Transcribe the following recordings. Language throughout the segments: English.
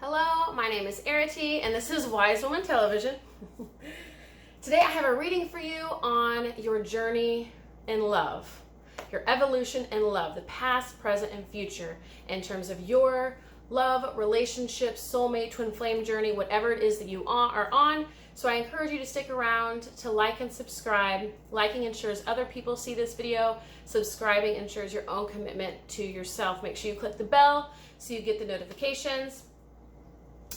Hello, my name is Errity, and this is Wise Woman Television. Today I have a reading for you on your journey in love, your evolution in love, the past, present, and future in terms of your love, relationship, soulmate, twin flame journey, whatever it is that you are on. So I encourage you to stick around, to like and subscribe. Liking ensures other people see this video. Subscribing ensures your own commitment to yourself. Make sure you click the bell so you get the notifications.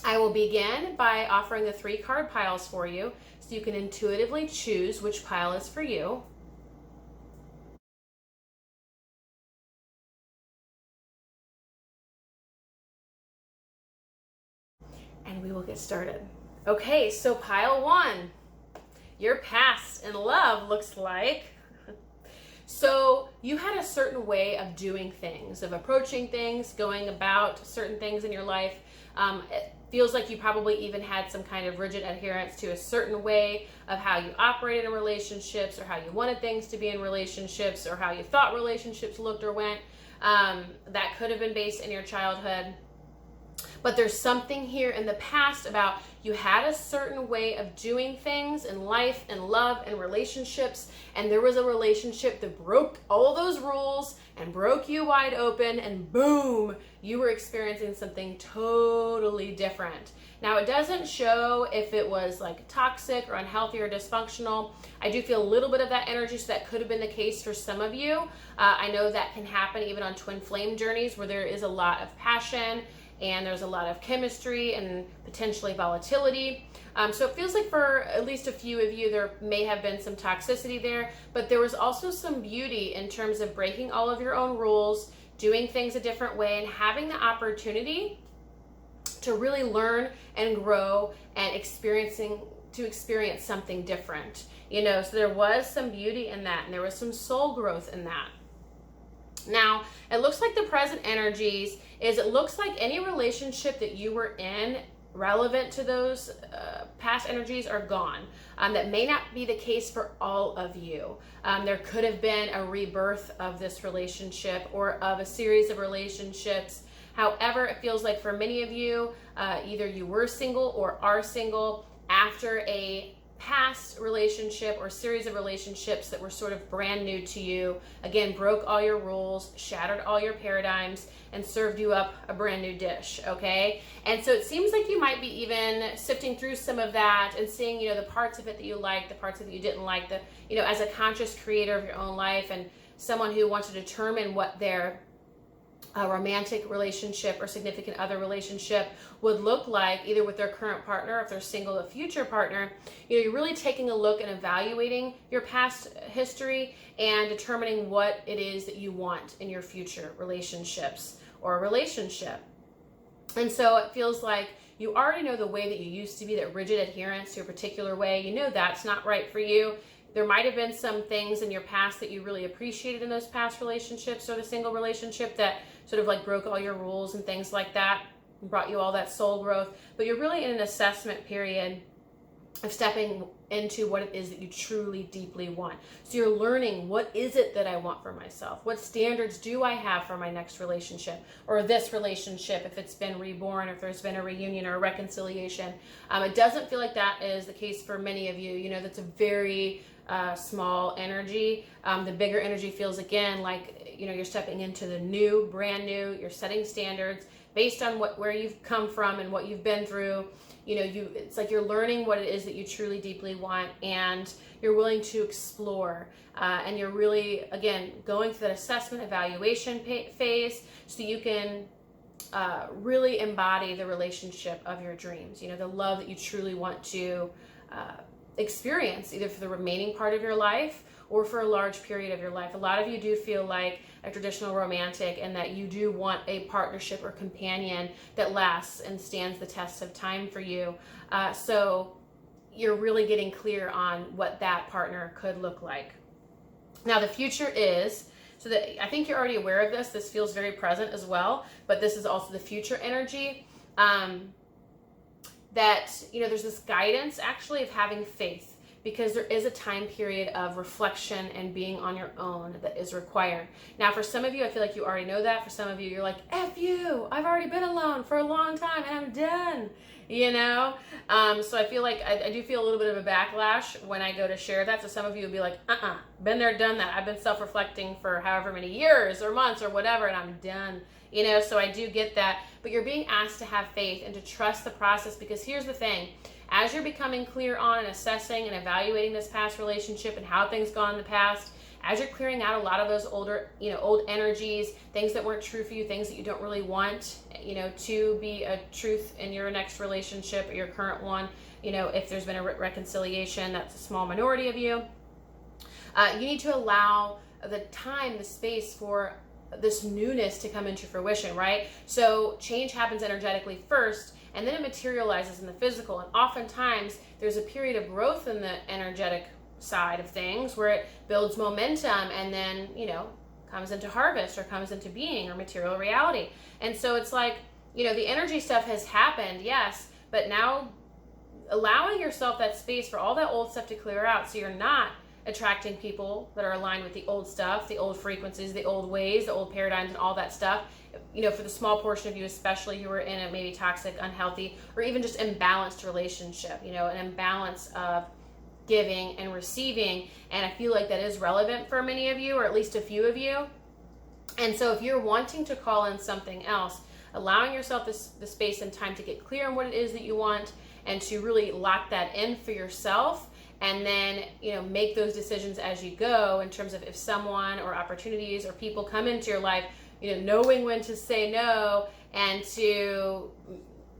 I will begin by offering the 3 card piles for you so you can intuitively choose which pile is for you. And we will get started. Okay, so pile 1, your past in love looks like. So you had a certain way of doing things, of approaching things, going about certain things in your life. It feels like you probably even had some kind of rigid adherence to a certain way of how you operated in relationships, or how you wanted things to be in relationships, or how you thought relationships looked or went. That could have been based in your childhood. But there's something here in the past about you had a certain way of doing things in life and love and relationships, and there was a relationship that broke all those rules and broke you wide open, and boom, you were experiencing something totally different. Now, it doesn't show if it was like toxic or unhealthy or dysfunctional. I do feel a little bit of that energy, so that could have been the case for some of you. I know that can happen even on twin flame journeys where there is a lot of passion and there's a lot of chemistry and potentially volatility. So it feels like for at least a few of you, there may have been some toxicity there, but there was also some beauty in terms of breaking all of your own rules, doing things a different way, and having the opportunity to really learn and grow and experience something different. You know, so there was some beauty in that, and there was some soul growth in that. Now, it looks like the present energies is, it looks like any relationship that you were in relevant to those past energies are gone. That may not be the case for all of you. There could have been a rebirth of this relationship or of a series of relationships. However, it feels like for many of you, either you were single or are single after a past relationship or series of relationships that were sort of brand new to you, again, broke all your rules, shattered all your paradigms, and served you up a brand new dish, okay? And so it seems like you might be even sifting through some of that and seeing, you know, the parts of it that you liked, the parts of it you didn't like, as a conscious creator of your own life and someone who wants to determine what their romantic relationship or significant other relationship would look like, either with their current partner, if they're single, a future partner. You're really taking a look and evaluating your past history and determining what it is that you want in your future relationships or a relationship. And so it feels like you already know the way that you used to be, that rigid adherence to a particular way. You know that's not right for you. There might have been some things in your past that you really appreciated in those past relationships or the single relationship that sort of like broke all your rules and things like that, and brought you all that soul growth. But you're really in an assessment period of stepping into what it is that you truly deeply want. So you're learning, what is it that I want for myself? What standards do I have for my next relationship, or this relationship, if it's been reborn, or if there's been a reunion or a reconciliation? It doesn't feel like that is the case for many of you. You know, that's a very small energy. The bigger energy feels, again, like, you know, you're stepping into the new, brand new. You're setting standards based on where you've come from and what you've been through. You know, it's like you're learning what it is that you truly deeply want, and you're willing to explore. And you're really, again, going through that assessment evaluation phase so you can really embody the relationship of your dreams. You know, the love that you truly want to experience, either for the remaining part of your life or for a large period of your life. A lot of you do feel like a traditional romantic, and that you do want a partnership or companion that lasts and stands the test of time for you. So you're really getting clear on what that partner could look like. Now, the future is, so that I think you're already aware of this. This feels very present as well, but this is also the future energy. That, you know, there's this guidance actually of having faith. because there is a time period of reflection and being on your own that is required. Now, for some of you, I feel like you already know that. For some of you, you're like, F you, I've already been alone for a long time and I'm done, you know? So I feel like I do feel a little bit of a backlash when I go to share that. So some of you will be like, been there, done that. I've been self-reflecting for however many years or months or whatever, and I'm done. You know, so I do get that. But you're being asked to have faith and to trust the process, because here's the thing. As you're becoming clear on and assessing and evaluating this past relationship and how things gone in the past, as you're clearing out a lot of those old energies, things that weren't true for you, things that you don't really want, to be a truth in your next relationship or your current one, if there's been a reconciliation, that's a small minority of you. You need to allow the time, the space for this newness to come into fruition, right? So change happens energetically first, and then it materializes in the physical. And oftentimes there's a period of growth in the energetic side of things where it builds momentum and then, comes into harvest or comes into being or material reality. And so it's like, the energy stuff has happened, yes, but now allowing yourself that space for all that old stuff to clear out, so you're not attracting people that are aligned with the old stuff, the old frequencies, the old ways, the old paradigms, and all that stuff. For the small portion of you, especially who are in a maybe toxic, unhealthy, or even just imbalanced relationship, an imbalance of giving and receiving. And I feel like that is relevant for many of you, or at least a few of you. And so if you're wanting to call in something else, allowing yourself the space and time to get clear on what it is that you want and to really lock that in for yourself, and then, make those decisions as you go in terms of if someone or opportunities or people come into your life, knowing when to say no and to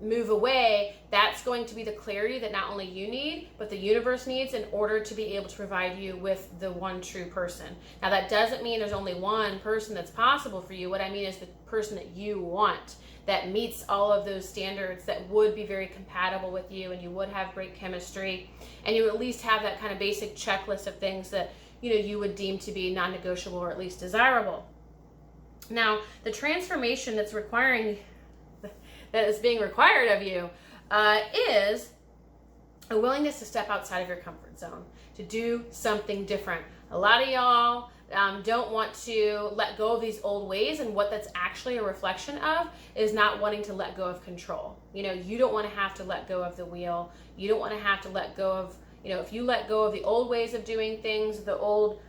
move away. That's going to be the clarity that not only you need, but the universe needs in order to be able to provide you with the one true person. Now, that doesn't mean there's only one person that's possible for you. What I mean is the person that you want, that meets all of those standards, that would be very compatible with you, and you would have great chemistry, and you at least have that kind of basic checklist of things that you would deem to be non-negotiable or at least desirable. Now, the transformation that is being required of you is a willingness to step outside of your comfort zone, to do something different. A lot of y'all don't want to let go of these old ways, and what that's actually a reflection of is not wanting to let go of control. You don't want to have to let go of the wheel. You don't want to have to let go of, if you let go of the old ways of doing things, the old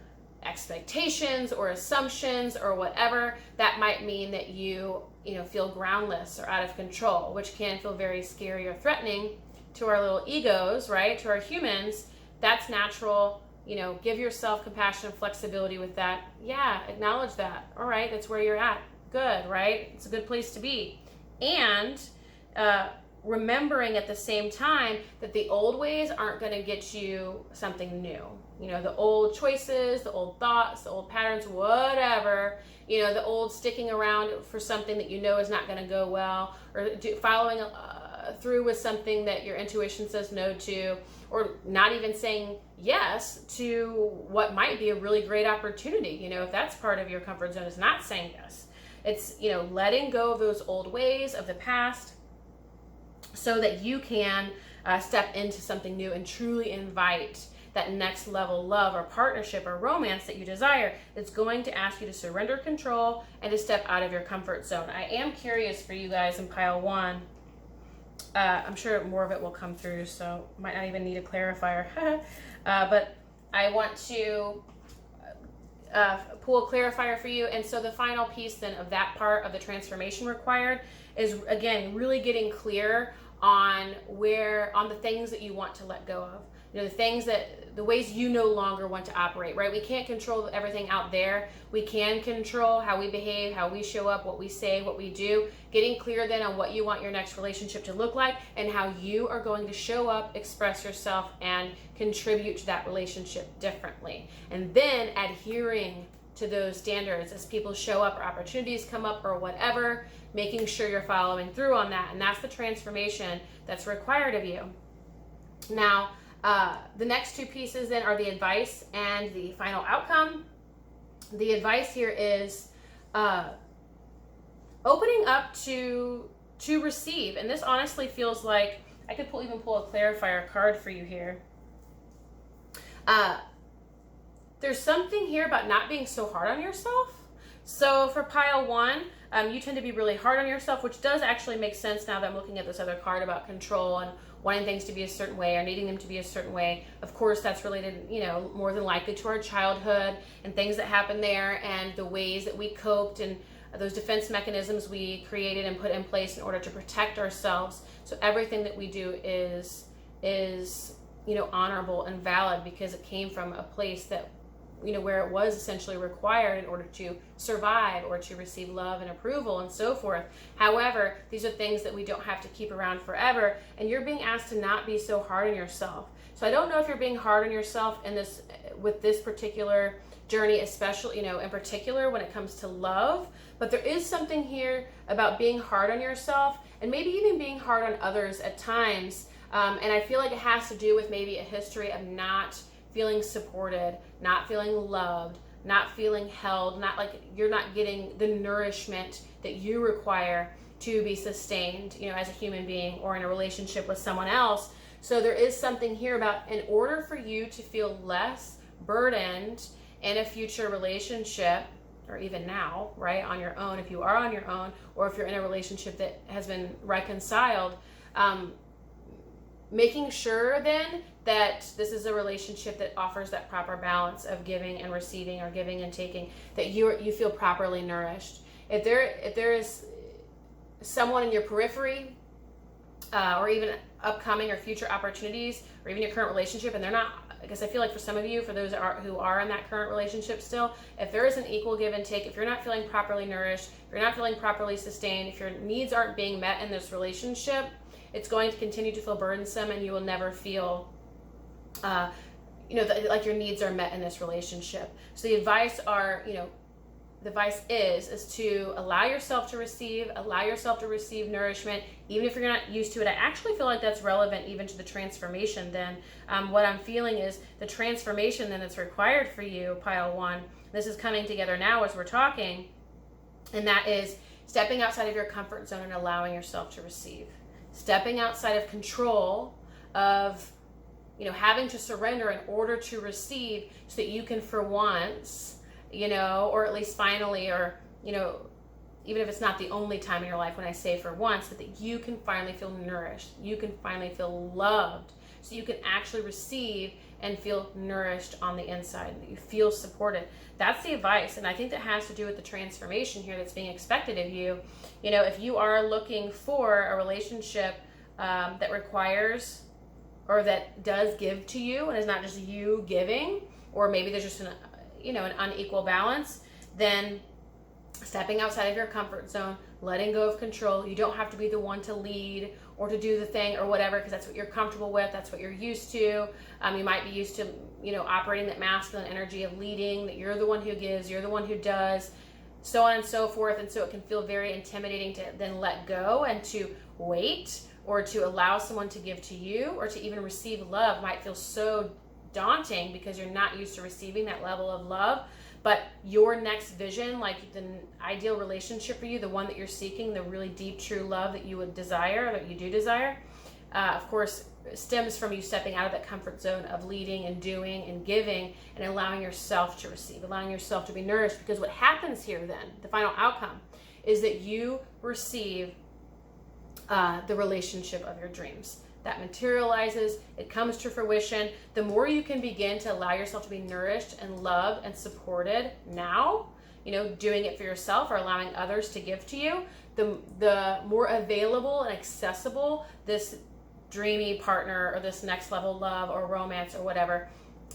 expectations or assumptions or whatever, that might mean that you feel groundless or out of control, which can feel very scary or threatening to our little egos, right? To our humans. That's natural. Give yourself compassion and flexibility with that. Yeah, acknowledge that. All right, that's where you're at. Good, right? It's a good place to be. And remembering at the same time that the old ways aren't going to get you something new. The old choices, the old thoughts, the old patterns, whatever, the old sticking around for something that is not going to go well, or following through with something that your intuition says no to, or not even saying yes to what might be a really great opportunity. If that's part of your comfort zone, is not saying yes. It's, letting go of those old ways of the past so that you can step into something new and truly invite that next level love or partnership or romance that you desire. That's going to ask you to surrender control and to step out of your comfort zone. I am curious for you guys in pile 1. I'm sure more of it will come through, so might not even need a clarifier. But I want to pull a clarifier for you. And so the final piece then of that part of the transformation required is, again, really getting clear on the things that you want to let go of. The ways you no longer want to operate, right? We can't control everything out there. We can control how we behave, how we show up, what we say, what we do. Getting clear then on what you want your next relationship to look like and how you are going to show up, express yourself, and contribute to that relationship differently. And then adhering to those standards as people show up or opportunities come up or whatever, making sure you're following through on that. And that's the transformation that's required of you. Now, the next two pieces then are the advice and the final outcome. The advice here is opening up to receive. And this honestly feels like I could even pull a clarifier card for you here. There's something here about not being so hard on yourself. So for pile 1, you tend to be really hard on yourself, which does actually make sense now that I'm looking at this other card about control and wanting things to be a certain way or needing them to be a certain way. Of course, that's related, more than likely to our childhood and things that happened there and the ways that we coped and those defense mechanisms we created and put in place in order to protect ourselves. So everything that we do is honorable and valid because it came from a place that where it was essentially required in order to survive or to receive love and approval and so forth. However, these are things that we don't have to keep around forever, and you're being asked to not be so hard on yourself. So I don't know if you're being hard on yourself with this particular journey, especially, in particular when it comes to love, but there is something here about being hard on yourself and maybe even being hard on others at times. And I feel like it has to do with maybe a history of not feeling supported, not feeling loved, not feeling held, not like you're not getting the nourishment that you require to be sustained, as a human being or in a relationship with someone else. So there is something here about, in order for you to feel less burdened in a future relationship, or even now, right, on your own, if you are on your own, or if you're in a relationship that has been reconciled, making sure then that this is a relationship that offers that proper balance of giving and receiving, or giving and taking, that you feel properly nourished. If there is someone in your periphery, or even upcoming or future opportunities, or even your current relationship, and they're not, because I feel like for some of you, for those who are in that current relationship still, if there is an equal give and take, if you're not feeling properly nourished, if you're not feeling properly sustained, if your needs aren't being met in this relationship, it's going to continue to feel burdensome, and you will never feel like your needs are met in this relationship. So the advice is to allow yourself to receive nourishment, even if you're not used to it. I actually feel like that's relevant even to the transformation then. What I'm feeling is the transformation then that's required for you, pile 1. This is coming together now as we're talking, and that is stepping outside of your comfort zone and allowing yourself to receive. Stepping outside of control of having to surrender in order to receive, so that you can for once, or at least finally, or, even if it's not the only time in your life when I say for once, but that you can finally feel nourished. You can finally feel loved, so you can actually receive and feel nourished on the inside, that you feel supported. That's the advice. And I think that has to do with the transformation here that's being expected of you. If you are looking for a relationship that requires, or that does give to you, and is not just you giving, or maybe there's just an unequal balance, then stepping outside of your comfort zone, letting go of control. You don't have to be the one to lead or to do the thing or whatever, because that's what you're comfortable with, that's what you're used to. You might be used to, operating that masculine energy of leading, that you're the one who gives, you're the one who does, so on and so forth. And so it can feel very intimidating to then let go and to wait, or to allow someone to give to you, or to even receive love might feel so daunting because you're not used to receiving that level of love. But your next vision, like the ideal relationship for you, the one that you're seeking, the really deep, true love that you would desire, that you do desire, of course, stems from you stepping out of that comfort zone of leading and doing and giving, and allowing yourself to receive, allowing yourself to be nourished. Because what happens here then, the final outcome, is that you receive the relationship of your dreams. That materializes, it comes to fruition. The more you can begin to allow yourself to be nourished and loved and supported now, doing it for yourself or allowing others to give to you, the more available and accessible this dreamy partner or this next level love or romance or whatever,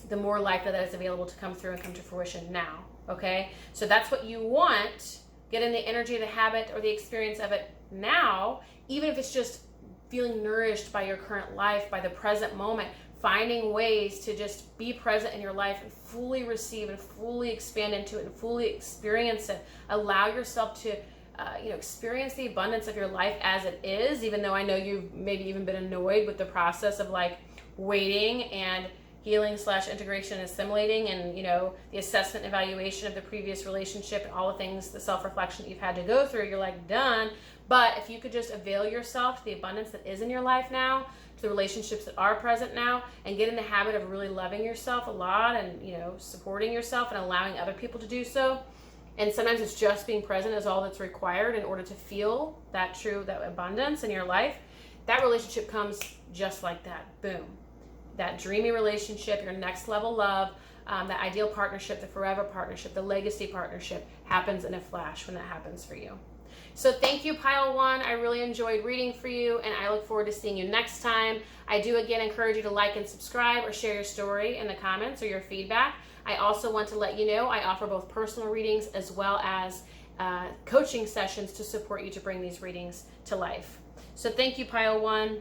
the more likely that is available to come through and come to fruition now. Okay? So that's what you want. Get in the energy, the habit, or the experience of it now, even if it's just feeling nourished by your current life, by the present moment, finding ways to just be present in your life and fully receive and fully expand into it and fully experience it. Allow yourself to experience the abundance of your life as it is, even though I know you've maybe even been annoyed with the process of like waiting and healing / integration and assimilating, and the assessment and evaluation of the previous relationship and all the things, the self-reflection that you've had to go through, you're like done. But if you could just avail yourself to the abundance that is in your life now, to the relationships that are present now, and get in the habit of really loving yourself a lot, and supporting yourself and allowing other people to do so. And sometimes it's just being present is all that's required in order to feel that abundance in your life. That relationship comes just like that. Boom. That dreamy relationship, your next level love, that ideal partnership, the forever partnership, the legacy partnership happens in a flash when that happens for you. So thank you, Pile 1. I really enjoyed reading for you, and I look forward to seeing you next time. I do again encourage you to like and subscribe, or share your story in the comments or your feedback. I also want to let you know I offer both personal readings as well as coaching sessions to support you to bring these readings to life. So thank you, Pile 1.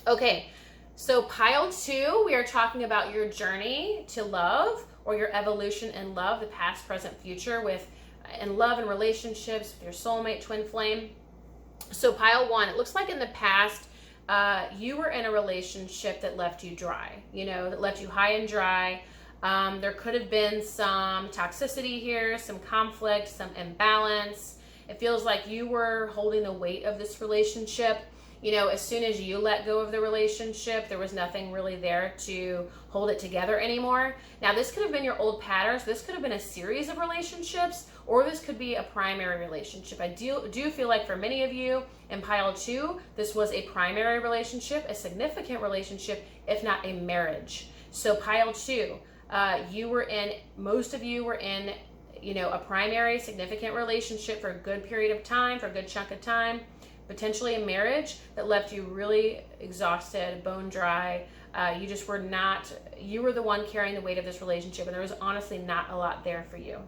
Okay, so Pile 2, we are talking about your journey to love, or your evolution in love, the past, present, future, in love and relationships with your soulmate, twin flame. So Pile 1, it looks like in the past you were in a relationship that left you dry, that left you high and dry. There could have been some toxicity here, some conflict, some imbalance. It feels like you were holding the weight of this relationship. As soon as you let go of the relationship, there was nothing really there to hold it together anymore. Now, this could have been your old patterns. This could have been a series of relationships, or this could be a primary relationship. I do feel like for many of you in Pile 2, this was a primary relationship, a significant relationship, if not a marriage. So Pile 2, most of you were in, a primary significant relationship for a good period of time, for a good chunk of time, potentially a marriage that left you really exhausted, bone dry. You were the one carrying the weight of this relationship, and there was honestly not a lot there for you.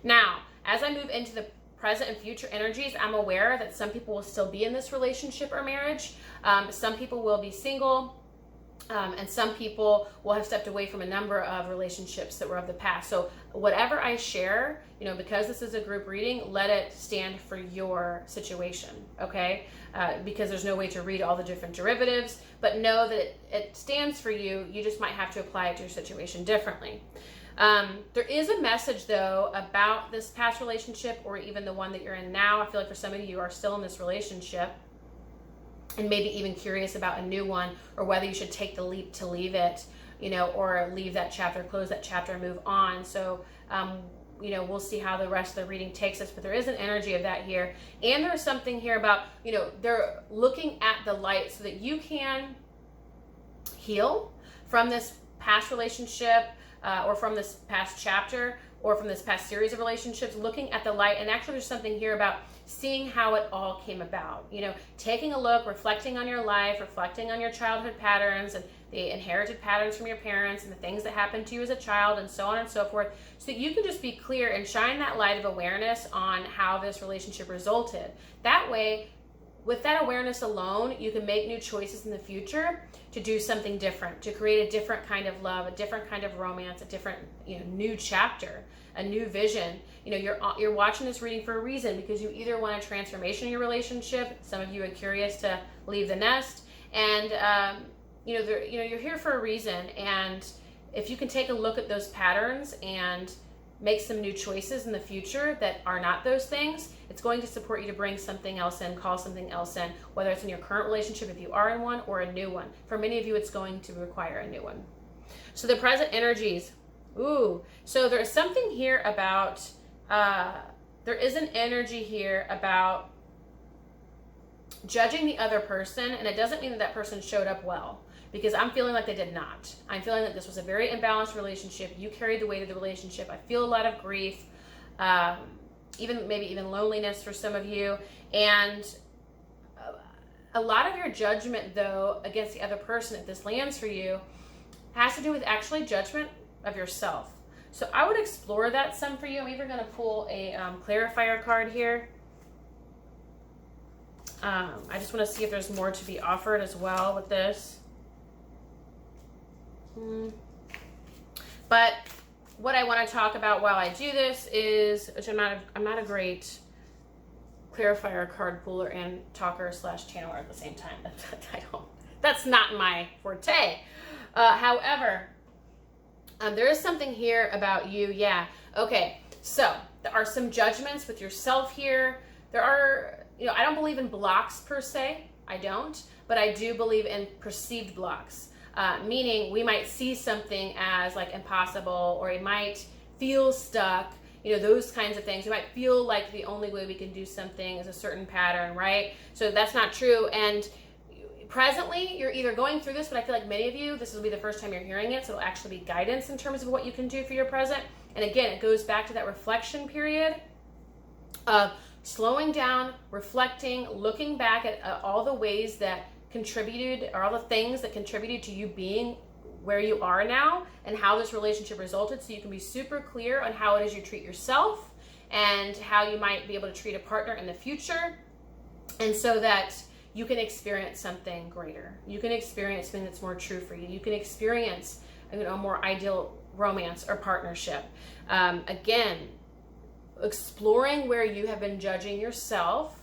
Now, as I move into the present and future energies, I'm aware that some people will still be in this relationship or marriage. Some people will be single. And some people will have stepped away from a number of relationships that were of the past. So whatever I share, because this is a group reading, let it stand for your situation, okay? Because there's no way to read all the different derivatives, but know that it stands for you. You just might have to apply it to your situation differently. There is a message, though, about this past relationship, or even the one that you're in now. I feel like for some of you are still in this relationship, and maybe even curious about a new one, or whether you should take the leap to leave it, or leave that chapter, close that chapter, and move on. So, we'll see how the rest of the reading takes us, but there is an energy of that here. And there's something here about, they're looking at the light so that you can heal from this past relationship, or from this past chapter, or from this past series of relationships, looking at the light. And actually there's something here about seeing how it all came about, taking a look, reflecting on your life, reflecting on your childhood patterns and the inherited patterns from your parents and the things that happened to you as a child, and so on and so forth, so that you can just be clear and shine that light of awareness on how this relationship resulted. That way, with that awareness alone, you can make new choices in the future to do something different, to create a different kind of love, a different kind of romance, a different, new chapter, a new vision. You're watching this reading for a reason, because you either want a transformation in your relationship. Some of you are curious to leave the nest, and you're here for a reason. And if you can take a look at those patterns and make some new choices in the future that are not those things, it's going to support you to bring something else in, call something else in, whether it's in your current relationship, if you are in one, or a new one. For many of you, it's going to require a new one. So the present energies. So there's something here about, there is an energy here about judging the other person, and it doesn't mean that person showed up well, because I'm feeling like they did not. I'm feeling that this was a very imbalanced relationship. You carried the weight of the relationship. I feel a lot of grief, maybe even loneliness for some of you, and a lot of your judgment, though, against the other person, if this lands for you, has to do with actually judgment of yourself. So I would explore that some for you. I'm even going to pull a clarifier card here. I just want to see if there's more to be offered as well with this. But what I want to talk about while I do this is, which I'm not a great clarifier card puller and talker / channeler at the same time. That's not my forte. However, there is something here about you. Yeah. Okay. So there are some judgments with yourself here. There are, I don't believe in blocks per se. I don't, but I do believe in perceived blocks. Meaning we might see something as like impossible, or we might feel stuck, those kinds of things. We might feel like the only way we can do something is a certain pattern, right? So that's not true. And presently, you're either going through this, but I feel like many of you, this will be the first time you're hearing it, so it'll actually be guidance in terms of what you can do for your present. And again, it goes back to that reflection period of slowing down, reflecting, looking back at all the ways that contributed, or all the things that contributed to you being where you are now, and how this relationship resulted, so you can be super clear on how it is you treat yourself and how you might be able to treat a partner in the future, and so that you can experience something greater. You can experience something that's more true for you. You can experience a more ideal romance or partnership. Again, exploring where you have been judging yourself.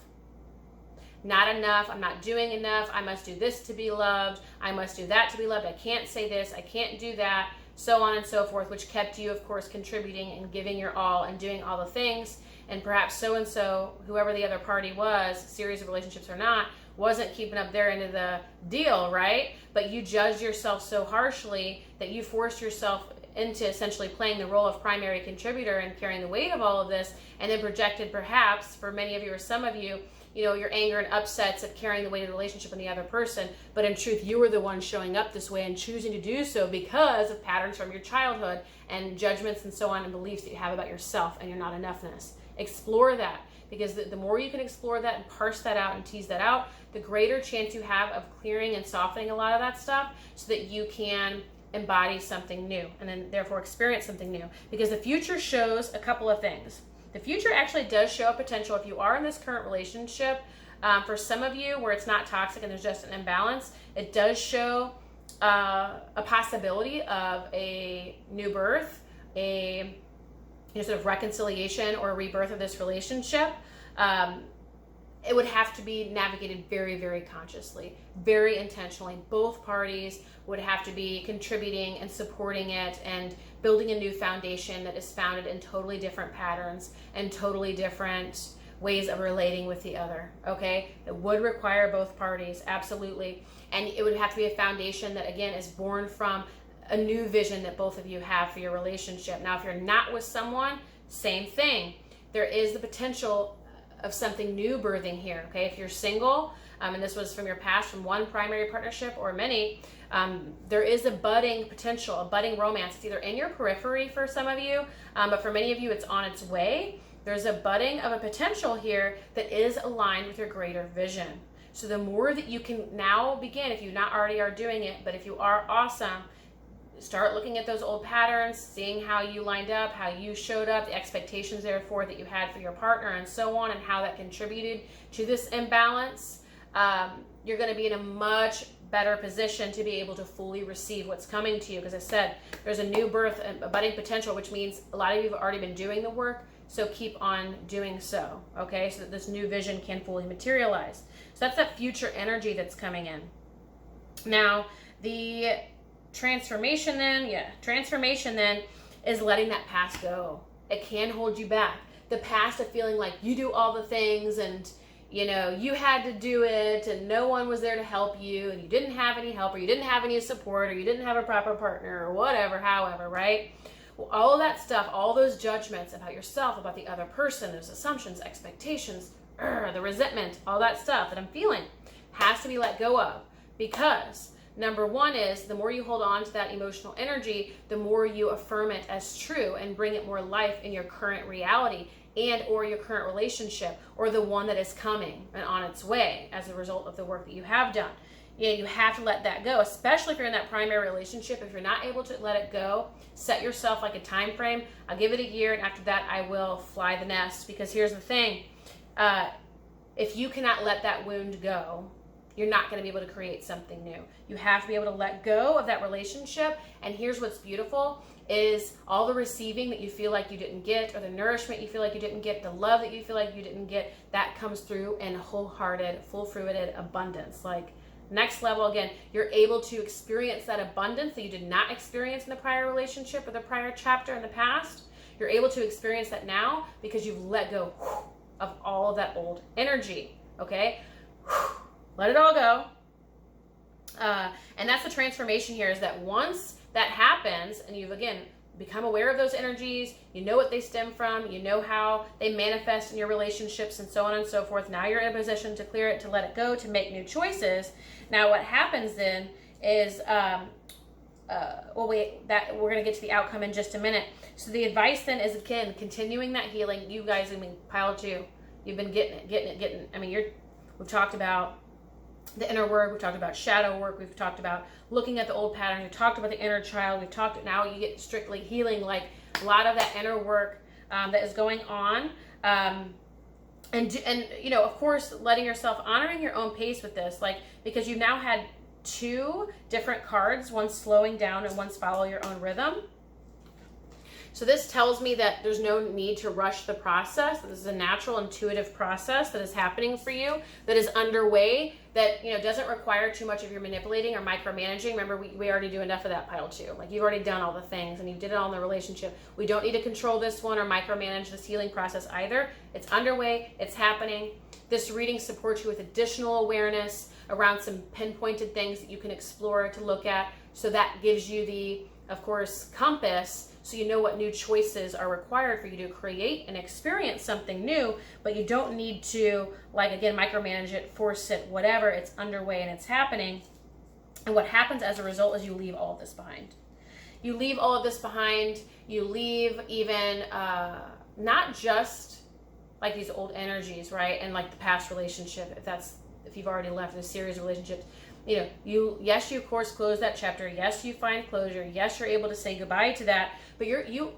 Not enough, I'm not doing enough, I must do this to be loved, I must do that to be loved, I can't say this, I can't do that, so on and so forth, which kept you, of course, contributing and giving your all and doing all the things. And perhaps so-and-so, whoever the other party was, series of relationships or not, wasn't keeping up their end of the deal, right? But you judged yourself so harshly that you forced yourself into essentially playing the role of primary contributor and carrying the weight of all of this, and then projected perhaps, for many of you or some of you, your anger and upsets of carrying the weight of the relationship on the other person. But in truth, you were the one showing up this way and choosing to do so because of patterns from your childhood and judgments and so on, and beliefs that you have about yourself and your not enoughness. Explore that, because the more you can explore that and parse that out and tease that out, the greater chance you have of clearing and softening a lot of that stuff, so that you can embody something new and then therefore experience something new. Because the future shows a couple of things. The future actually does show a potential, if you are in this current relationship, for some of you where it's not toxic and there's just an imbalance, it does show a possibility of a new birth, a sort of reconciliation or a rebirth of this relationship. It would have to be navigated very, very consciously, very intentionally. Both parties would have to be contributing and supporting it and building a new foundation that is founded in totally different patterns and totally different ways of relating with the other, okay? It would require both parties, absolutely. And it would have to be a foundation that, again, is born from a new vision that both of you have for your relationship. Now, if you're not with someone, same thing. There is the potential of something new birthing here, okay? If you're single, and this was from your past, from one primary partnership or many, there is a budding potential, a budding romance. It's either in your periphery for some of you, but for many of you, it's on its way. There's a budding of a potential here that is aligned with your greater vision. So the more that you can now begin, if you not already are doing it, but if you are, awesome, start looking at those old patterns, seeing how you lined up, how you showed up, the expectations therefore that you had for your partner and so on, and how that contributed to this imbalance. You're going to be in a much better position to be able to fully receive what's coming to you. Because I said, there's a new birth, a budding potential, which means a lot of you have already been doing the work, so keep on doing so, okay? So that this new vision can fully materialize. So that's that future energy that's coming in. Now, the transformation then is letting that past go. It can hold you back. The past of feeling like you do all the things and you had to do it and no one was there to help you and you didn't have any help or you didn't have any support or you didn't have a proper partner or whatever, however, right? Well, all of that stuff, all those judgments about yourself, about the other person, those assumptions, expectations, the resentment, all that stuff that I'm feeling has to be let go of, because number one is the more you hold on to that emotional energy, the more you affirm it as true and bring it more life in your current reality and or your current relationship or the one that is coming and on its way as a result of the work that you have done. You have to let that go, especially if you're in that primary relationship. If you're not able to let it go, set yourself like a time frame. I'll give it a year, and after that I will fly the nest. Because here's the thing, if you cannot let that wound go, you're not going to be able to create something new. You have to be able to let go of that relationship. And here's what's beautiful is all the receiving that you feel like you didn't get, or the nourishment you feel like you didn't get, the love that you feel like you didn't get, that comes through in wholehearted, full-fruited abundance. Like Next level, again, you're able to experience that abundance that you did not experience in the prior relationship or the prior chapter in the past. You're able to experience that now because you've let go of all of that old energy, okay? Let it all go. And that's the transformation here, is that once that happens and you've, again, become aware of those energies, you know what they stem from, you know how they manifest in your relationships and so on and so forth. Now you're in a position to clear it, to let it go, to make new choices. Now what happens then is, we're going to get to the outcome in just a minute. So the advice then is, again, continuing that healing. You guys, I mean, pile 2, you've been getting it. I mean, we've talked about the inner work, we've talked about shadow work, we've talked about looking at the old patterns, we've talked about the inner child, we've talked, now you get strictly healing, like a lot of that inner work that is going on. And you know, of course, letting yourself, honoring your own pace with this, like, because you've now had 2 different cards, one's slowing down and one's follow your own rhythm. So this tells me that there's no need to rush the process. This is a natural, intuitive process that is happening for you, that is underway, that, you know, doesn't require too much of your manipulating or micromanaging. Remember, we already do enough of that, pile 2. Like, you've already done all the things and you did it all in the relationship. We don't need to control this one or micromanage this healing process either. It's underway, it's happening. This reading supports you with additional awareness around some pinpointed things that you can explore, to look at. So that gives you the, of course, compass, so you know what new choices are required for you to create and experience something new, but you don't need to, like, again, micromanage it, force it, whatever. It's underway and it's happening. And what happens as a result is you leave all of this behind. You leave all of this behind. You leave even not just like these old energies, right? And like the past relationship, if you've already left in a series of relationships, you know, yes, you of course close that chapter. Yes, you find closure. Yes, you're able to say goodbye to that. But you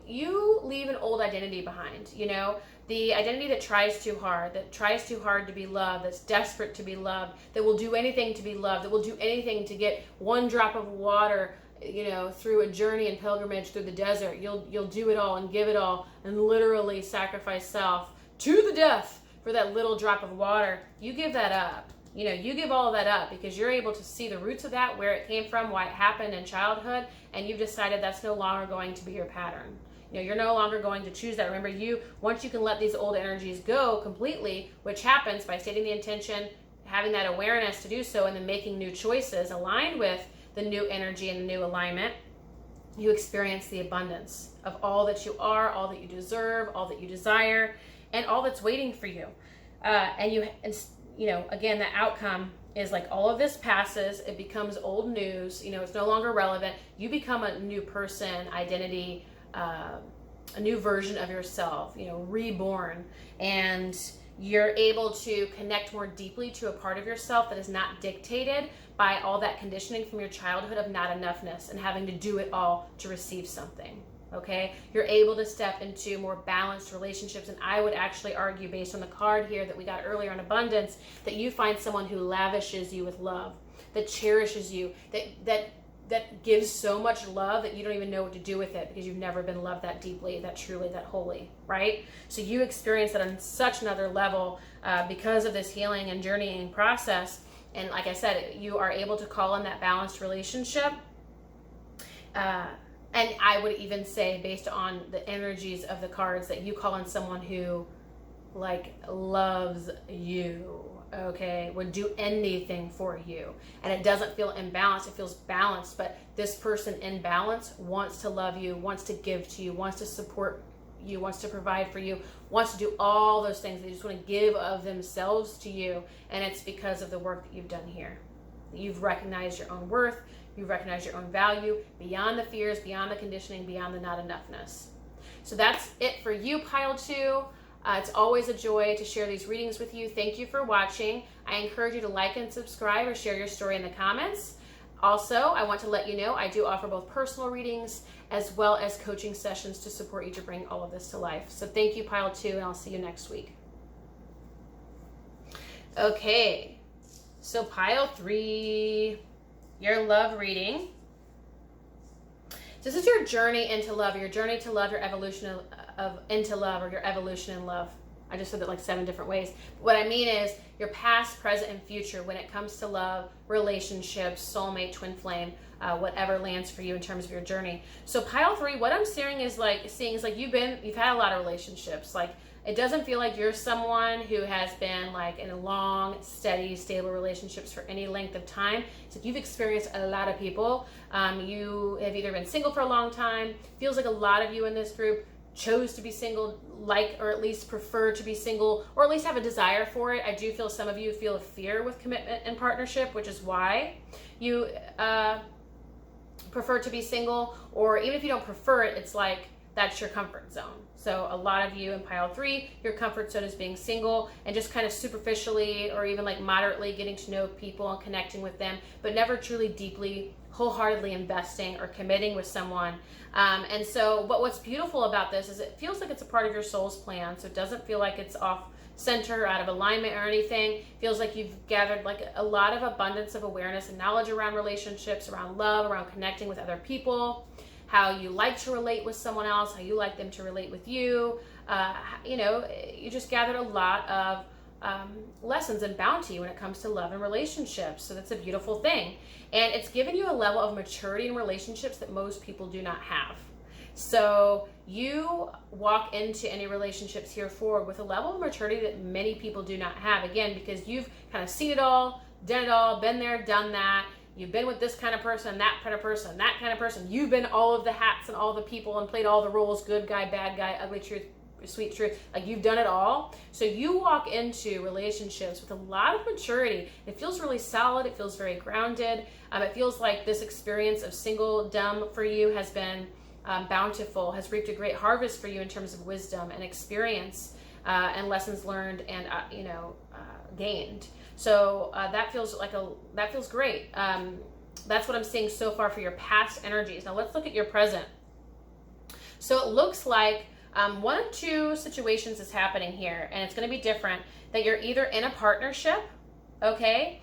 leave an old identity behind. You know, the identity that tries too hard to be loved, that's desperate to be loved, that will do anything to be loved, that will do anything to get one drop of water, you know, through a journey and pilgrimage through the desert. You'll do it all and give it all and literally sacrifice self to the death for that little drop of water. You give that up. You know, you give all of that up because you're able to see the roots of that, where it came from, why it happened in childhood, and you've decided that's no longer going to be your pattern. You know, you're no longer going to choose that. Remember, once you can let these old energies go completely, which happens by stating the intention, having that awareness to do so, and then making new choices aligned with the new energy and the new alignment, you experience the abundance of all that you are, all that you deserve, all that you desire, and all that's waiting for you. You know, again, the outcome is like all of this passes, it becomes old news, you know, it's no longer relevant. You become a new person, identity, a new version of yourself, you know, reborn. And you're able to connect more deeply to a part of yourself that is not dictated by all that conditioning from your childhood of not enoughness and having to do it all to receive something. Okay, you're able to step into more balanced relationships, and I would actually argue, based on the card here that we got earlier on abundance, that you find someone who lavishes you with love, that cherishes you, that gives so much love that you don't even know what to do with it because you've never been loved that deeply, that truly, that wholly, right? So you experience that on such another level because of this healing and journeying process. And like I said, you are able to call in that balanced relationship. And I would even say, based on the energies of the cards, that you call in someone who, like, loves you, okay, would do anything for you. And it doesn't feel imbalanced, it feels balanced. But this person in balance wants to love you, wants to give to you, wants to support you, wants to provide for you, wants to do all those things. They just want to give of themselves to you. And it's because of the work that you've done here. You've recognized your own worth. You recognize your own value beyond the fears, beyond the conditioning, beyond the not enoughness. So that's it for you, pile 2. It's always a joy to share these readings with you. Thank you for watching. I encourage you to like and subscribe or share your story in the comments. Also, I want to let you know I do offer both personal readings as well as coaching sessions to support you to bring all of this to life. So thank you, pile 2, and I'll see you next week. Okay, so pile 3. Your love reading. This is your journey into love, your journey to love, your evolution into love, or your evolution in love. I just said that like 7 different ways. What I mean is your past, present, and future when it comes to love, relationships, soulmate, twin flame, whatever lands for you in terms of your journey. So pile 3, what I'm seeing is like you've had a lot of relationships. Like it doesn't feel like you're someone who has been like in a long, steady, stable relationships for any length of time. So you've experienced a lot of people. You have either been single for a long time. Feels like a lot of you in this group chose to be single, or at least prefer to be single, or at least have a desire for it. I do feel some of you feel a fear with commitment and partnership, which is why you prefer to be single. Or even if you don't prefer it, it's like that's your comfort zone. So a lot of you in pile 3, your comfort zone is being single and just kind of superficially or even like moderately getting to know people and connecting with them, but never truly deeply, wholeheartedly investing or committing with someone. But what's beautiful about this is it feels like it's a part of your soul's plan. So it doesn't feel like it's off center, out of alignment or anything. It feels like you've gathered like a lot of abundance of awareness and knowledge around relationships, around love, around connecting with other people, how you like to relate with someone else, how you like them to relate with you. You just gathered a lot of lessons and bounty when it comes to love and relationships. So that's a beautiful thing. And it's given you a level of maturity in relationships that most people do not have. So you walk into any relationships here forward with a level of maturity that many people do not have. Again, because you've kind of seen it all, done it all, been there, done that. You've been with this kind of person, that kind of person, that kind of person. You've been all of the hats and all the people and played all the roles, good guy, bad guy, ugly truth, sweet truth. Like you've done it all. So you walk into relationships with a lot of maturity. It feels really solid. It feels very grounded. It feels like this experience of singledom for you has been bountiful, has reaped a great harvest for you in terms of wisdom and experience and lessons learned and gained. So that feels great. That's what I'm seeing so far for your past energies. Now let's look at your present. So it looks like 1 of 2 situations is happening here, and it's going to be different. That you're either in a partnership, okay?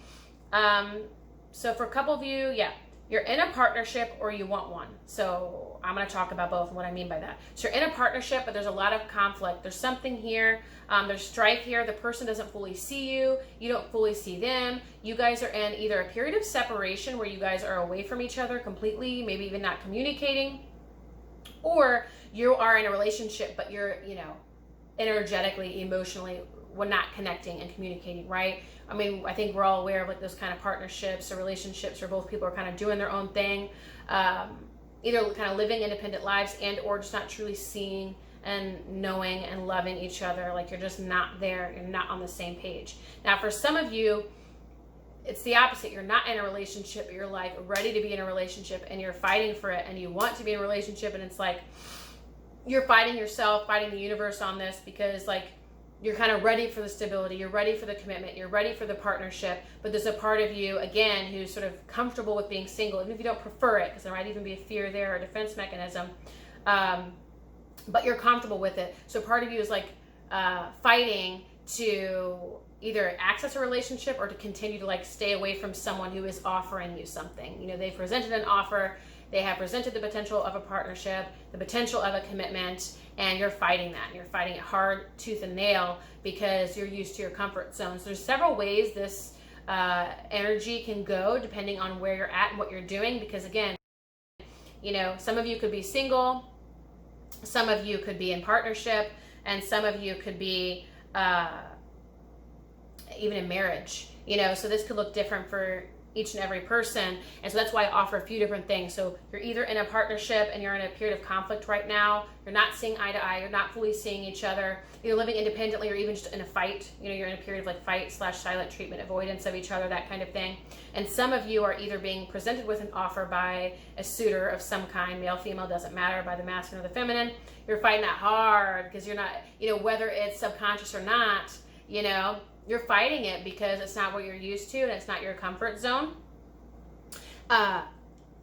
So for a couple of you, you're in a partnership or you want one. So I'm going to talk about both and what I mean by that. So you're in a partnership, but there's a lot of conflict. There's something here. There's strife here. The person doesn't fully see you. You don't fully see them. You guys are in either a period of separation where you guys are away from each other completely, maybe even not communicating, or you are in a relationship, but you're, energetically, emotionally, we're not connecting and communicating, right? I mean, I think we're all aware of like those kind of partnerships or relationships where both people are kind of doing their own thing, either kind of living independent lives and or just not truly seeing and knowing and loving each other. Like you're just not there. You're not on the same page. Now, for some of you, it's the opposite. You're not in a relationship, but you're like ready to be in a relationship and you're fighting for it and you want to be in a relationship, and it's like you're fighting yourself, fighting the universe on this because like you're kind of ready for the stability, you're ready for the commitment, you're ready for the partnership, but there's a part of you, again, who's sort of comfortable with being single, even if you don't prefer it, because there might even be a fear there or a defense mechanism, but you're comfortable with it. So part of you is like fighting to either access a relationship or to continue to like stay away from someone who is offering you something. They've presented an offer, they have presented the potential of a partnership, the potential of a commitment, and you're fighting that. You're fighting it hard, tooth and nail, because you're used to your comfort zones. There's several ways this energy can go depending on where you're at and what you're doing, because again, some of you could be single, some of you could be in partnership, and some of you could be even in marriage, so this could look different for each and every person. And so that's why I offer a few different things. So you're either in a partnership and you're in a period of conflict right now, you're not seeing eye to eye, you're not fully seeing each other, you're living independently, or even just in a fight, you're in a period of like fight/silent treatment, avoidance of each other, that kind of thing. And some of you are either being presented with an offer by a suitor of some kind, male, female, doesn't matter, by the masculine or the feminine. You're fighting that hard because you're not, whether it's subconscious or not, you're fighting it because it's not what you're used to and it's not your comfort zone.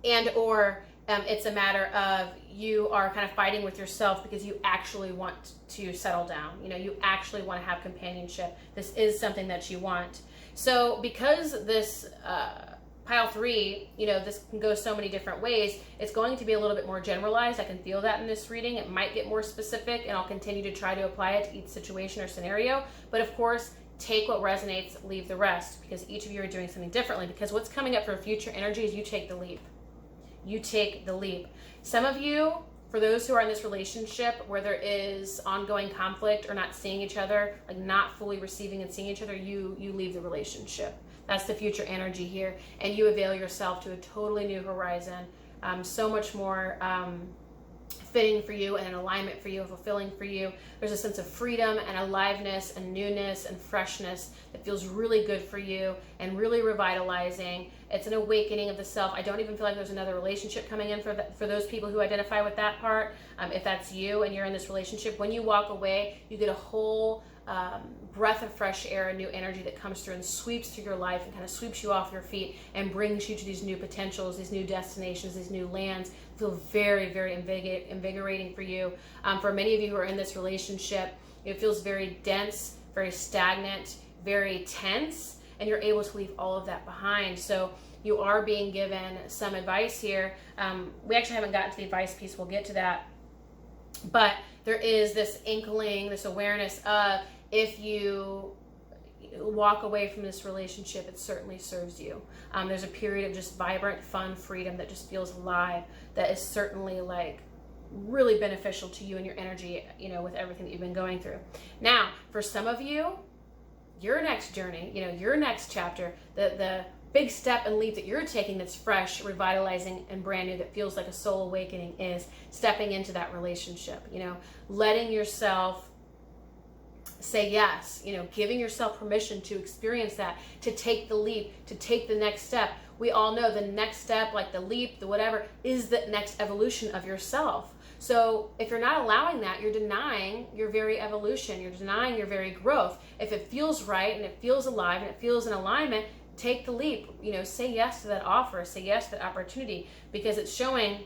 It's a matter of you are kind of fighting with yourself because you actually want to settle down. You actually want to have companionship. This is something that you want. So because this pile 3, you know, this can go so many different ways. It's going to be a little bit more generalized. I can feel that in this reading. It might get more specific, and I'll continue to try to apply it to each situation or scenario. But of course, take what resonates, leave the rest, because each of you are doing something differently. Because what's coming up for future energy is you take the leap. You take the leap. Some of you, for those who are in this relationship where there is ongoing conflict or not seeing each other, like not fully receiving and seeing each other, you leave the relationship. That's the future energy here. And you avail yourself to a totally new horizon, so much more fitting for you and an alignment for you and fulfilling for you. There's a sense of freedom and aliveness and newness and freshness that feels really good for you and really revitalizing. It's an awakening of the self. I don't even feel like there's another relationship coming in for those people who identify with that part. If that's you and you're in this relationship, when you walk away, you get a whole breath of fresh air and new energy that comes through and sweeps through your life and kind of sweeps you off your feet and brings you to these new potentials, these new destinations, these new lands. Feel very, very invigorating for you. For many of you who are in this relationship, it feels very dense, very stagnant, very tense, and you're able to leave all of that behind. So you are being given some advice here. We actually haven't gotten to the advice piece. We'll get to that. But there is this inkling, this awareness of, if you walk away from this relationship, it certainly serves you. There's a period of just vibrant, fun freedom that just feels alive, that is certainly like really beneficial to you and your energy, you know, with everything that you've been going through. Now, for some of you, your next journey, you know, your next chapter, the big step and leap that you're taking that's fresh, revitalizing, and brand new, that feels like a soul awakening, is stepping into that relationship, you know, letting yourself say yes, you know, giving yourself permission to experience that, to take the leap, to take the next step. We all know the next step, like the leap, the whatever, is the next evolution of yourself. So if you're not allowing that, you're denying your very evolution, you're denying your very growth. If it feels right and it feels alive and it feels in alignment, take the leap, you know, say yes to that offer, say yes to that opportunity, because it's showing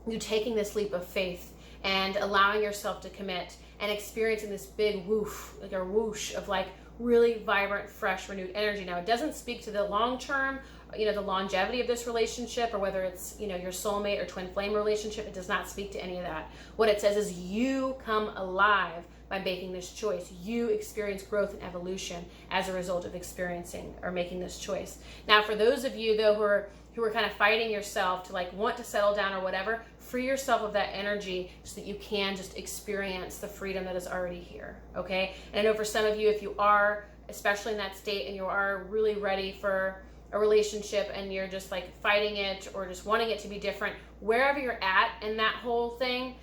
you taking this leap of faith and allowing yourself to commit and experiencing this big woof, like a whoosh of like really vibrant, fresh, renewed energy. Now, it doesn't speak to the long term, you know, the longevity of this relationship, or whether it's, you know, your soulmate or twin flame relationship. It does not speak to any of that. What it says is you come alive by making this choice. You experience growth and evolution as a result of experiencing or making this choice. Now, for those of you though who are kind of fighting yourself to like want to settle down or whatever, free yourself of that energy so that you can just experience the freedom that is already here, okay? And I know for some of you, if you are, especially in that state, and you are really ready for a relationship and you're just like fighting it or just wanting it to be different, wherever you're at in that whole thing,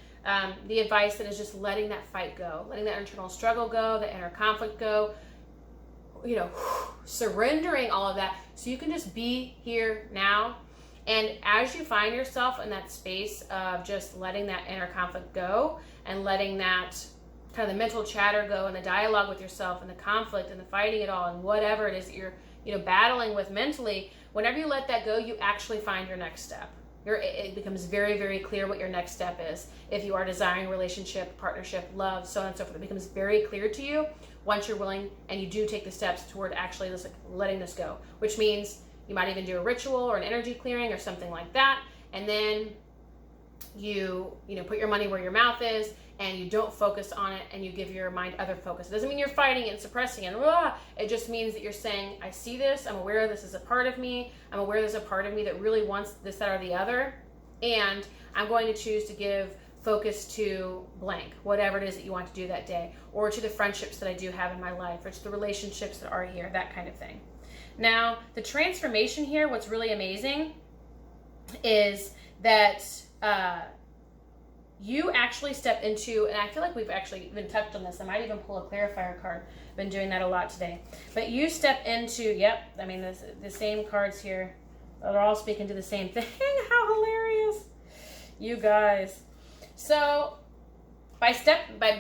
the advice that is just letting that fight go, letting that internal struggle go, the inner conflict go, you know, surrendering all of that so you can just be here now. And as you find yourself in that space of just letting that inner conflict go and letting that kind of the mental chatter go and the dialogue with yourself and the conflict and the fighting it all and whatever it is that you're, you know, battling with mentally, whenever you let that go, you actually find your next step. It becomes very, very clear what your next step is. If you are desiring relationship, partnership, love, so on and so forth, it becomes very clear to you once you're willing and you do take the steps toward actually this, like, letting this go, which means you might even do a ritual or an energy clearing or something like that. And then you know, put your money where your mouth is and you don't focus on it and you give your mind other focus. It doesn't mean you're fighting it and suppressing it. It just means that you're saying, I see this, I'm aware this is a part of me, I'm aware there's a part of me that really wants this, that, or the other, and I'm going to choose to give focus to blank, whatever it is that you want to do that day, or to the friendships that I do have in my life, or to the relationships that are here, that kind of thing. Now, the transformation here, what's really amazing is that you actually step into, and I feel like we've actually even touched on this. I might even pull a clarifier card. I've been doing that a lot today. But you step into, yep, I mean, the same cards here. They're all speaking to the same thing. How hilarious. You guys. So by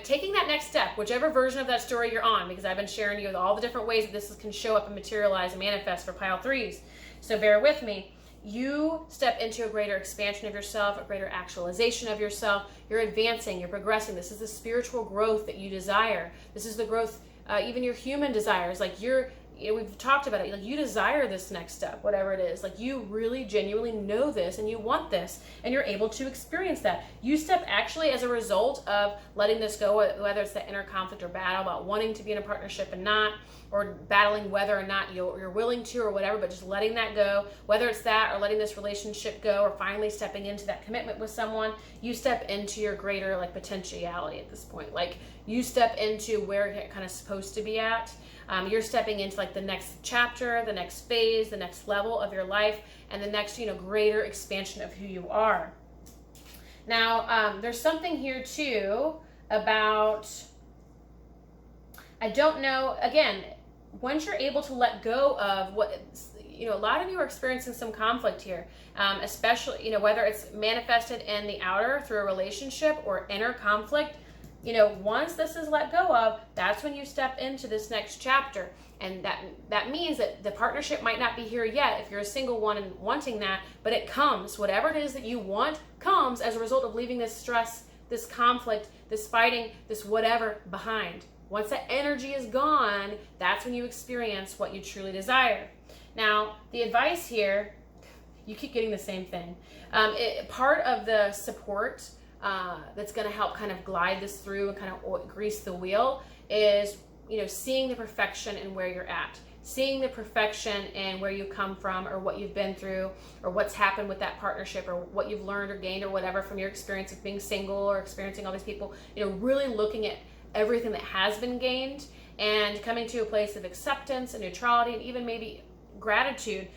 taking that next step, whichever version of that story you're on, because I've been sharing you all the different ways that this can show up and materialize and manifest for pile 3s. So bear with me. You step into a greater expansion of yourself, a greater actualization of yourself. You're advancing, you're progressing. This is the spiritual growth that you desire. This is the growth, even your human desires. Like you're we've talked about it, like you desire this next step, whatever it is, like you really genuinely know this and you want this and you're able to experience that. You step actually as a result of letting this go, whether it's the inner conflict or battle about wanting to be in a partnership and not, or battling whether or not you're willing to or whatever, but just letting that go, whether it's that or letting this relationship go or finally stepping into that commitment with someone, you step into your greater like potentiality at this point. Like you step into where you're kind of supposed to be at. You're stepping into like the next chapter, the next phase, the next level of your life, and the next, greater expansion of who you are. Now, there's something here too about, I don't know, again, once you're able to let go of what, a lot of you are experiencing some conflict here, especially, whether it's manifested in the outer through a relationship or inner conflict. Once this is let go of, that's when you step into this next chapter. And that means that the partnership might not be here yet if you're a single one and wanting that, but it comes. Whatever it is that you want comes as a result of leaving this stress, this conflict, this fighting, this whatever behind. Once that energy is gone, that's when you experience what you truly desire. Now, the advice here, you keep getting the same thing. Part of the support that's going to help kind of glide this through and kind of grease the wheel is, seeing the perfection in where you're at, seeing the perfection in where you come from or what you've been through or what's happened with that partnership or what you've learned or gained or whatever from your experience of being single or experiencing all these people, really looking at everything that has been gained and coming to a place of acceptance and neutrality and even maybe gratitude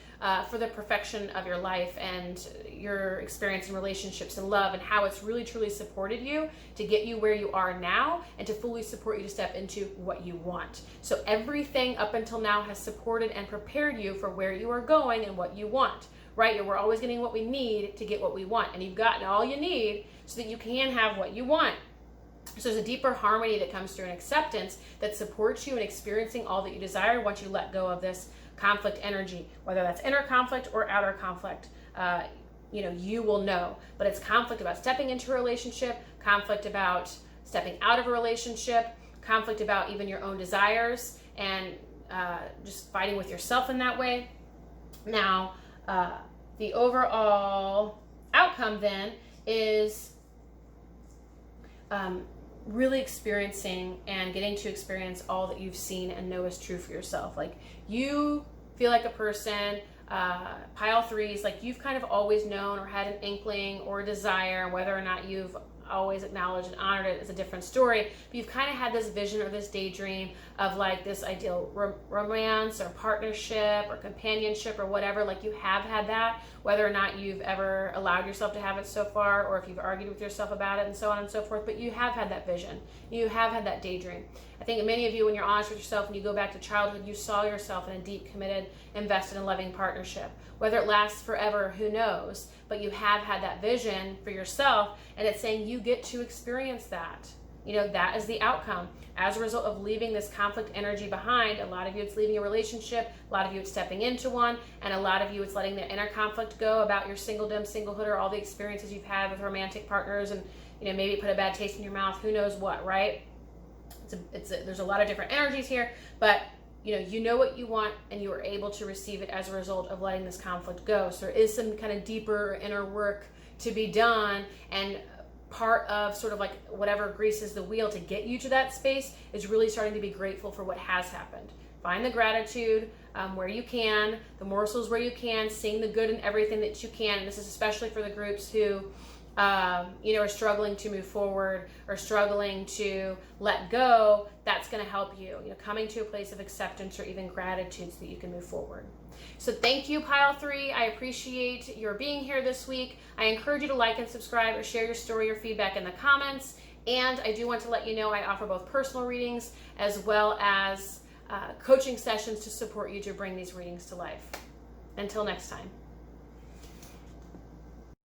for the perfection of your life and your experience in relationships and love and how it's really truly supported you to get you where you are now and to fully support you to step into what you want. So everything up until now has supported and prepared you for where you are going and what you want, right? We're always getting what we need to get what we want, and you've gotten all you need so that you can have what you want. So there's a deeper harmony that comes through an acceptance that supports you in experiencing all that you desire once you let go of this conflict energy, whether that's inner conflict or outer conflict. You will know, but it's conflict about stepping into a relationship, conflict about stepping out of a relationship, conflict about even your own desires and just fighting with yourself in that way. Now, the overall outcome then is really experiencing and getting to experience all that you've seen and know is true for yourself. Like you feel like a person, pile threes, like you've kind of always known or had an inkling or a desire, whether or not you've always acknowledged and honored it is a different story, but you've kind of had this vision or this daydream of like this ideal romance or partnership or companionship or whatever. Like you have had that, whether or not you've ever allowed yourself to have it so far or if you've argued with yourself about it and so on and so forth, but you have had that vision. You have had that daydream. I think many of you, when you're honest with yourself and you go back to childhood, you saw yourself in a deep, committed, invested and loving partnership. Whether it lasts forever, who knows? But you have had that vision for yourself, and it's saying you get to experience that. That is the outcome. As a result of leaving this conflict energy behind, a lot of you it's leaving a relationship, a lot of you it's stepping into one, and a lot of you it's letting the inner conflict go about your singledom, singlehood, or all the experiences you've had with romantic partners, and maybe put a bad taste in your mouth, who knows what, right? There's a lot of different energies here, but you know what you want and you are able to receive it as a result of letting this conflict go. So there is some kind of deeper inner work to be done, and part of sort of like whatever greases the wheel to get you to that space is really starting to be grateful for what has happened. Find the gratitude where you can, the morsels where you can, seeing the good in everything that you can. And this is especially for the groups who are struggling to move forward or struggling to let go. That's going to help you, coming to a place of acceptance or even gratitude so that you can move forward. So thank you, Pile 3. I appreciate your being here this week. I encourage you to like and subscribe or share your story or feedback in the comments. And I do want to let you know I offer both personal readings as well as coaching sessions to support you to bring these readings to life. Until next time.